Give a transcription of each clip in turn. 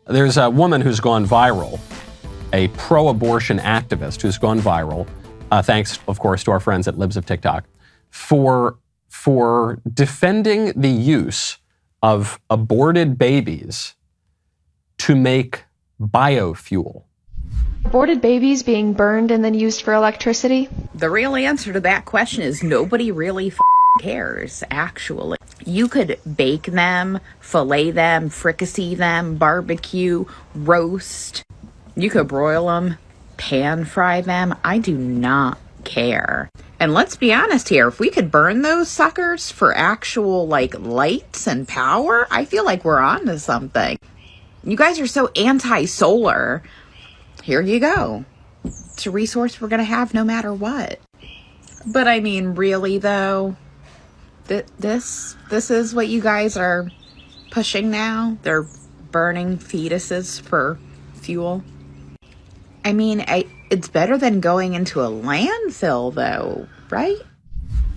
There's a woman who's gone viral, a pro-abortion activist who's gone viral, thanks, of course, to our friends at Libs of TikTok, for defending the use of aborted babies to make biofuel. Aborted babies being burned and then used for electricity? The real answer to that question is nobody really cares, actually. You could bake them, fillet them, fricassee them, barbecue, roast. You could broil them, pan fry them. I do not care. And let's be honest here, if we could burn those suckers for actual, lights and power, I feel like we're on to something. You guys are so anti-solar. Here you go. It's a resource we're going to have no matter what. But I mean, really, though, this is what you guys are pushing now? They're burning fetuses for fuel? I mean, it's better than going into a landfill, though, right?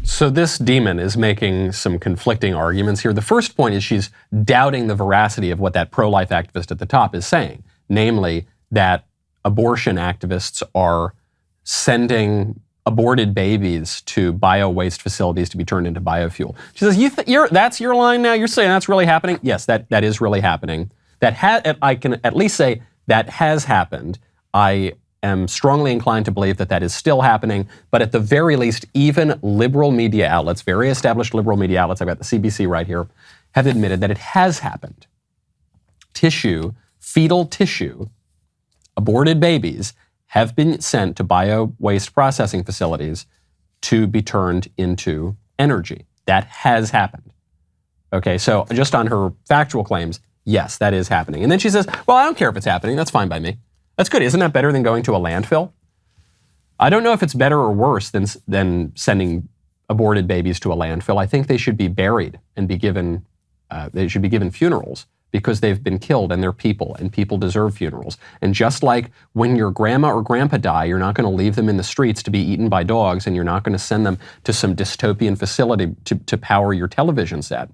So this demon is making some conflicting arguments here. The first point is she's doubting the veracity of what that pro-life activist at the top is saying, namely that abortion activists are sending aborted babies to bio-waste facilities to be turned into biofuel. She says, that's your line now? You're saying that's really happening? Yes, that is really happening. I can at least say that has happened. I am strongly inclined to believe that is still happening, but at the very least, even liberal media outlets, very established liberal media outlets, I've got the CBC right here, have admitted that it has happened. Fetal tissue, aborted babies, have been sent to bio-waste processing facilities to be turned into energy. That has happened. Okay, so just on her factual claims, yes, that is happening. And then she says, well, I don't care if it's happening. That's fine by me. That's good. Isn't that better than going to a landfill? I don't know if it's better or worse than sending aborted babies to a landfill. I think they should be buried and be given funerals because they've been killed and they're people, and people deserve funerals. And just like when your grandma or grandpa die, you're not going to leave them in the streets to be eaten by dogs, and you're not going to send them to some dystopian facility to power your television set.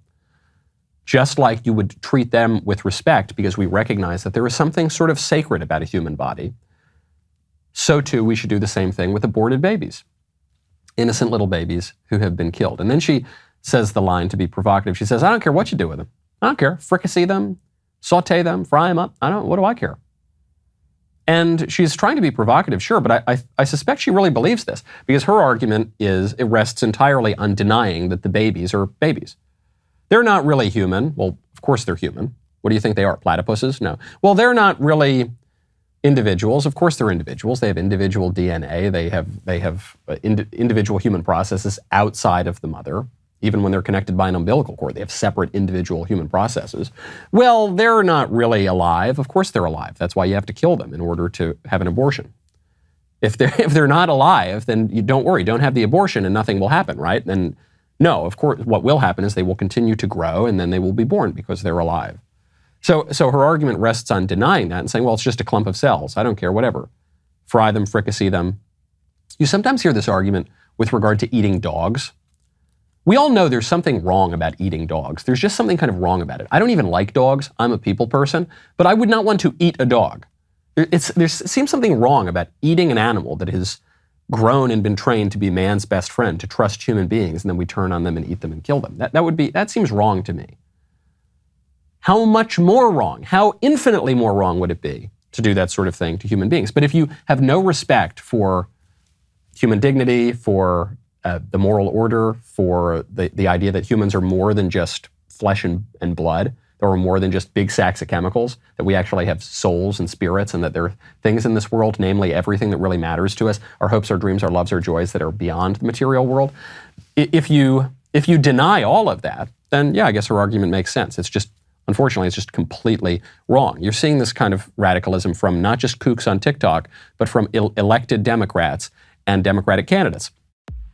Just like you would treat them with respect because we recognize that there is something sort of sacred about a human body, so too we should do the same thing with aborted babies, innocent little babies who have been killed. And then she says the line to be provocative. She says, I don't care what you do with them. I don't care. Fricassee them, saute them, fry them up. What do I care? And she's trying to be provocative, sure, but I suspect she really believes this because her argument it rests entirely on denying that the babies are babies. They're not really human. Well, of course they're human. What do you think they are? Platypuses? No. Well, they're not really individuals. Of course they're individuals. They have individual DNA. They have individual human processes outside of the mother. Even when they're connected by an umbilical cord, they have separate individual human processes. Well, they're not really alive. Of course they're alive. That's why you have to kill them in order to have an abortion. If they're not alive, then you don't worry. Don't have the abortion and nothing will happen, right? Then no, of course, what will happen is they will continue to grow and then they will be born because they're alive. So her argument rests on denying that and saying, well, it's just a clump of cells. I don't care, whatever. Fry them, fricassee them. You sometimes hear this argument with regard to eating dogs. We all know there's something wrong about eating dogs. There's just something kind of wrong about it. I don't even like dogs. I'm a people person, but I would not want to eat a dog. There seems something wrong about eating an animal that has grown and been trained to be man's best friend, to trust human beings, and then we turn on them and eat them and kill them. That seems wrong to me. How much more wrong, how infinitely more wrong would it be to do that sort of thing to human beings? But if you have no respect for human dignity, for the moral order, for the idea that humans are more than just flesh and blood, that we're more than just big sacks of chemicals, that we actually have souls and spirits, and that there are things in this world, namely everything that really matters to us, our hopes, our dreams, our loves, our joys, that are beyond the material world. If you deny all of that, then yeah, I guess her argument makes sense. Unfortunately, it's just completely wrong. You're seeing this kind of radicalism from not just kooks on TikTok, but from elected Democrats and Democratic candidates.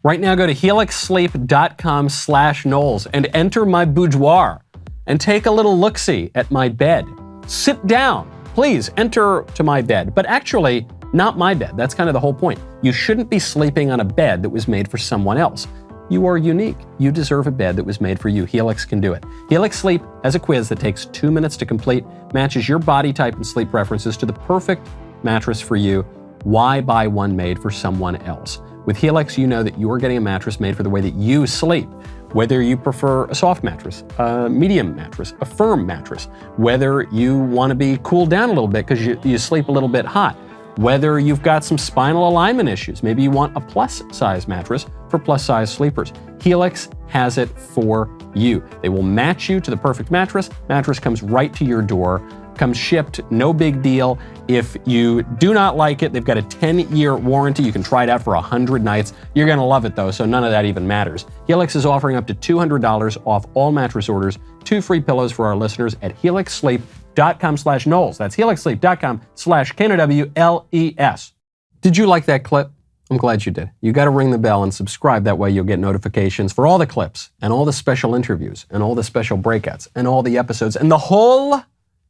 Right now, go to helixsleep.com/Knowles and enter my boudoir and take a little look-see at my bed. Sit down. Please enter to my bed. But actually, not my bed. That's kind of the whole point. You shouldn't be sleeping on a bed that was made for someone else. You are unique. You deserve a bed that was made for you. Helix can do it. Helix Sleep has a quiz that takes 2 minutes to complete, matches your body type and sleep preferences to the perfect mattress for you. Why buy one made for someone else? With Helix, you know that you are getting a mattress made for the way that you sleep. Whether you prefer a soft mattress, a medium mattress, a firm mattress, whether you want to be cooled down a little bit because you sleep a little bit hot, whether you've got some spinal alignment issues, maybe you want a plus size mattress for plus size sleepers. Helix has it for you. They will match you to the perfect mattress. Mattress comes right to your door, comes shipped, no big deal. If you do not like it, they've got a 10-year warranty. You can try it out for 100 nights. You're gonna love it though, so none of that even matters. Helix is offering up to $200 off all mattress orders, 2 free pillows for our listeners at helixsleep.com/Knowles. That's helixsleep.com/KNOWLES. Did you like that clip? I'm glad you did. You got to ring the bell and subscribe. That way you'll get notifications for all the clips and all the special interviews and all the special breakouts and all the episodes and the whole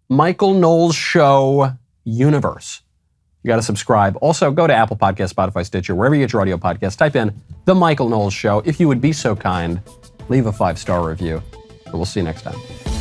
Michael Knowles Show universe. You got to subscribe. Also, go to Apple Podcasts, Spotify, Stitcher, wherever you get your audio podcasts. Type in The Michael Knowles Show. If you would be so kind, leave a 5-star review. And we'll see you next time.